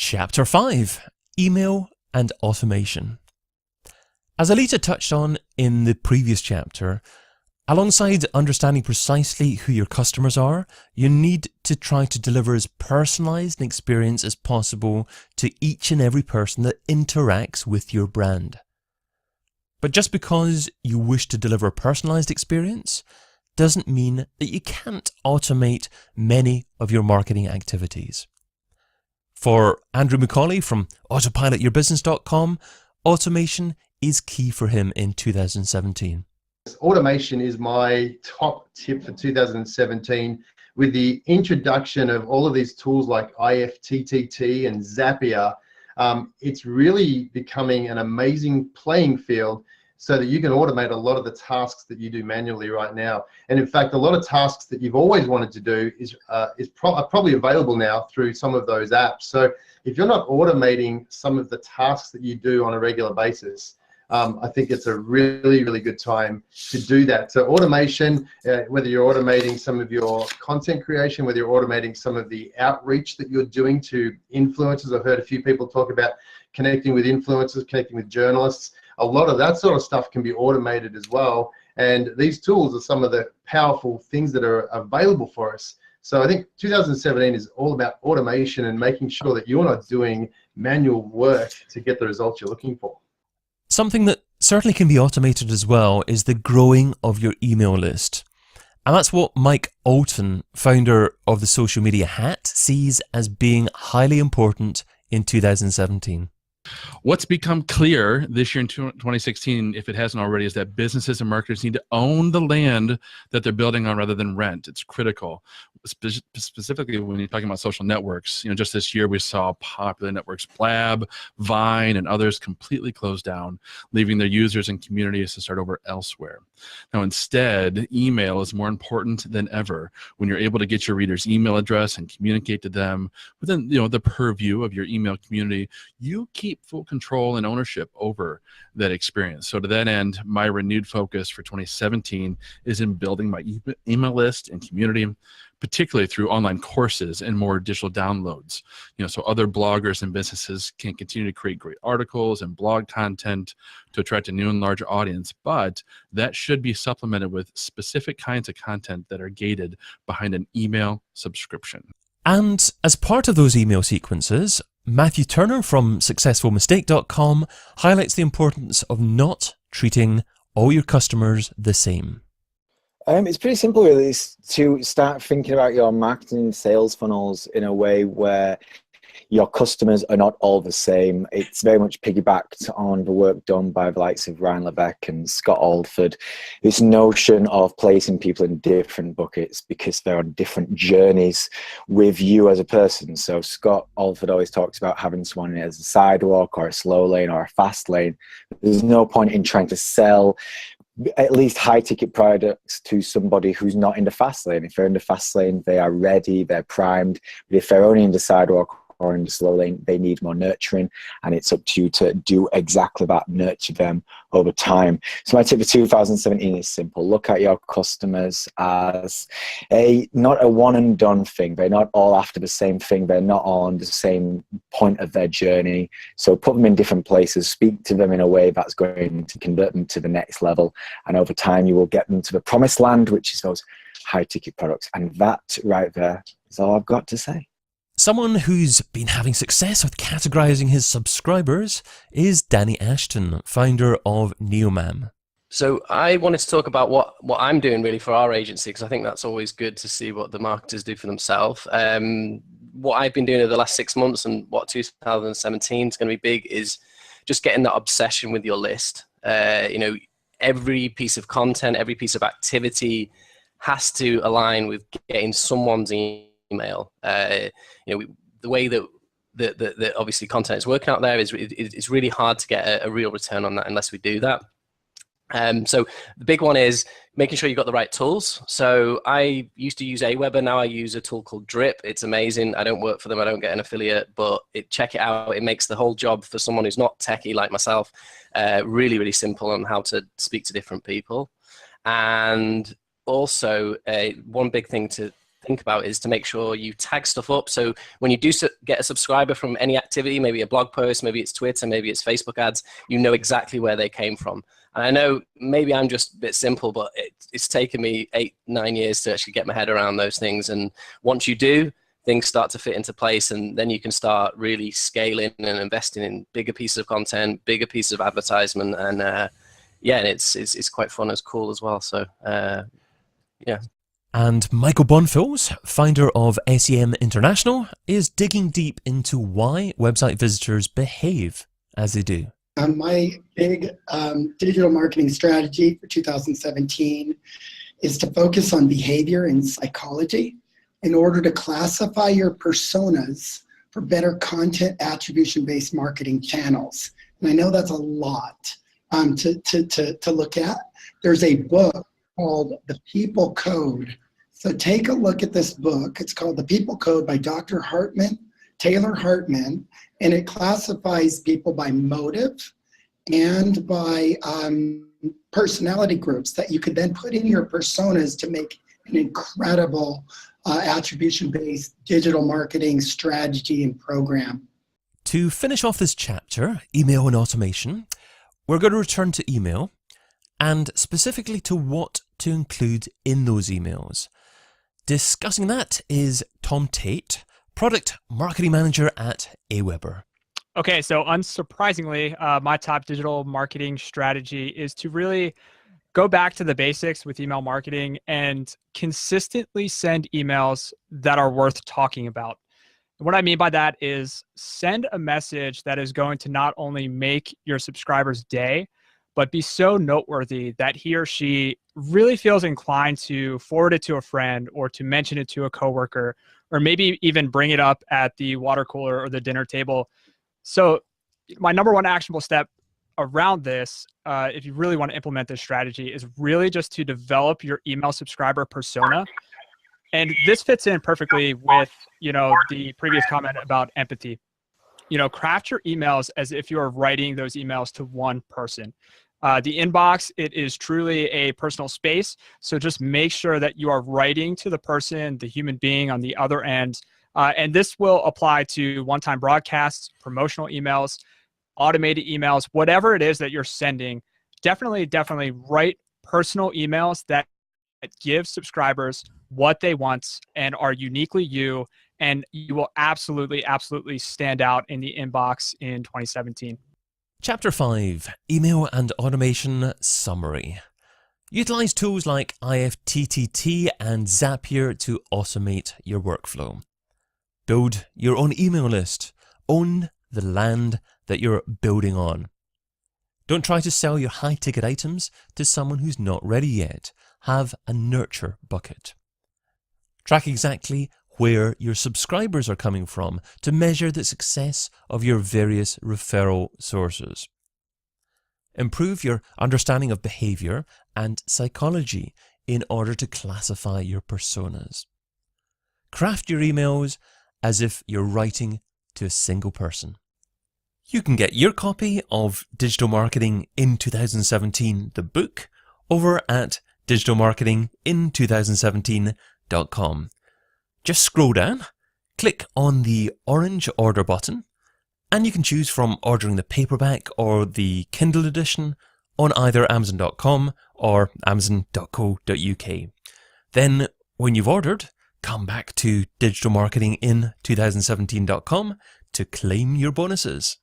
Chapter 5: Email and Automation. As Alita touched on in the previous chapter, alongside understanding precisely who your customers are, you need to try to deliver as personalized an experience as possible to each and every person that interacts with your brand. But just because you wish to deliver a personalized experience doesn't mean that you can't automate many of your marketing activities. For Andrew McCauley from autopilotyourbusiness.com, automation is key for him in 2017. Automation is my top tip for 2017. With the introduction of all of these tools like IFTTT and Zapier, it's really becoming an amazing playing field so that you can automate a lot of the tasks that you do manually right now. And in fact, a lot of tasks that you've always wanted to do are probably available now through some of those apps. So if you're not automating some of the tasks that you do on a regular basis, I think it's a really, really good time to do that. So automation, whether you're automating some of your content creation, whether you're automating some of the outreach that you're doing to influencers. I've heard a few people talk about connecting with influencers, connecting with journalists. A lot of that sort of stuff can be automated as well. And these tools are some of the powerful things that are available for us. So I think 2017 is all about automation and making sure that you're not doing manual work to get the results you're looking for. Something that certainly can be automated as well is the growing of your email list. And that's what Mike Alton, founder of the Social Media Hat, sees as being highly important in 2017. What's become clear this year in 2016, if it hasn't already, is that businesses and marketers need to own the land that they're building on rather than rent. It's critical, specifically when you're talking about social networks. Just this year we saw popular networks Blab, Vine, and others completely close down, leaving their users and communities to start over elsewhere. Now, instead, email is more important than ever. When you're able to get your reader's email address and communicate to them within the purview of your email community, you keep full control and ownership over that experience. So to that end, my renewed focus for 2017 is in building my email list and community, particularly through online courses and more digital downloads. So other bloggers and businesses can continue to create great articles and blog content to attract a new and larger audience, but that should be supplemented with specific kinds of content that are gated behind an email subscription. And as part of those email sequences, Matthew Turner from SuccessfulMistake.com highlights the importance of not treating all your customers the same. It's pretty simple, really, is to start thinking about your marketing sales funnels in a way where your customers are not all the same. It's very much piggybacked on the work done by the likes of Ryan Levesque and Scott Alford. This notion of placing people in different buckets because they're on different journeys with you as a person. So Scott Alford always talks about having someone as a sidewalk or a slow lane or a fast lane. There's no point in trying to sell at least high ticket products to somebody who's not in the fast lane. If they're in the fast lane, they are ready, they're primed. But if they're only in the sidewalk or in the slow lane, they need more nurturing, and it's up to you to do exactly that, nurture them over time. So my tip for 2017 is simple. Look at your customers as not a one and done thing. They're not all after the same thing. They're not all on the same point of their journey. So put them in different places, speak to them in a way that's going to convert them to the next level. And over time, you will get them to the promised land, which is those high ticket products. And that right there is all I've got to say. Someone who's been having success with categorizing his subscribers is Danny Ashton, founder of Neomam. So I wanted to talk about what I'm doing really for our agency, because I think that's always good to see what the marketers do for themselves. What I've been doing over the last 6 months and what 2017 is going to be big is just getting that obsession with your list. Every piece of content, every piece of activity has to align with getting someone's email. The way that obviously content is working out there is it's really hard to get a real return on that unless we do that. So the big one is making sure you've got the right tools. So I used to use Aweber. Now I use a tool called Drip. It's amazing. I don't work for them. I don't get an affiliate, but check it out. It makes the whole job for someone who's not techie like myself really, really simple on how to speak to different people. And also one big thing to think about is to make sure you tag stuff up. So when you do get a subscriber from any activity, maybe a blog post, maybe it's Twitter, maybe it's Facebook ads, you know exactly where they came from. And I know maybe I'm just a bit simple, but it's taken me 8-9 years to actually get my head around those things. And once you do, things start to fit into place, and then you can start really scaling and investing in bigger pieces of content, bigger pieces of advertisement, and and it's quite fun. It's cool as well. So yeah. And Michael Bonfils, founder of SEM International, is digging deep into why website visitors behave as they do. My big digital marketing strategy for 2017 is to focus on behavior and psychology in order to classify your personas for better content attribution-based marketing channels. And I know that's a lot to look at. There's a book called The People Code. So take a look at this book. It's called The People Code by Dr. Taylor Hartman, and it classifies people by motive and by personality groups that you could then put in your personas to make an incredible attribution-based digital marketing strategy and program. To finish off this chapter, email and automation, we're going to return to email and specifically to what to include in those emails. Discussing that is Tom Tate, Product Marketing Manager at Aweber. Okay, so unsurprisingly, my top digital marketing strategy is to really go back to the basics with email marketing and consistently send emails that are worth talking about. And what I mean by that is send a message that is going to not only make your subscriber's day, but be so noteworthy that he or she really feels inclined to forward it to a friend or to mention it to a coworker, or maybe even bring it up at the water cooler or the dinner table. So my number one actionable step around this, if you really want to implement this strategy, is really just to develop your email subscriber persona. And this fits in perfectly with, the previous comment about empathy. Craft your emails as if you're writing those emails to one person. The inbox, it is truly a personal space. So just make sure that you are writing to the person, the human being on the other end. And this will apply to one-time broadcasts, promotional emails, automated emails, whatever it is that you're sending. Definitely write personal emails that give subscribers what they want and are uniquely you. And you will absolutely stand out in the inbox in 2017. Chapter 5, Email and Automation Summary. Utilize tools like IFTTT and Zapier to automate your workflow. Build your own email list. Own the land that you're building on. Don't try to sell your high-ticket items to someone who's not ready yet. Have a nurture bucket. Track exactly where your subscribers are coming from to measure the success of your various referral sources. Improve your understanding of behavior and psychology in order to classify your personas. Craft your emails as if you're writing to a single person. You can get your copy of Digital Marketing in 2017, the book, over at digitalmarketingin2017.com. Just scroll down, click on the orange order button, and you can choose from ordering the paperback or the Kindle edition on either Amazon.com or Amazon.co.uk. Then, when you've ordered, come back to digitalmarketingin2017.com to claim your bonuses.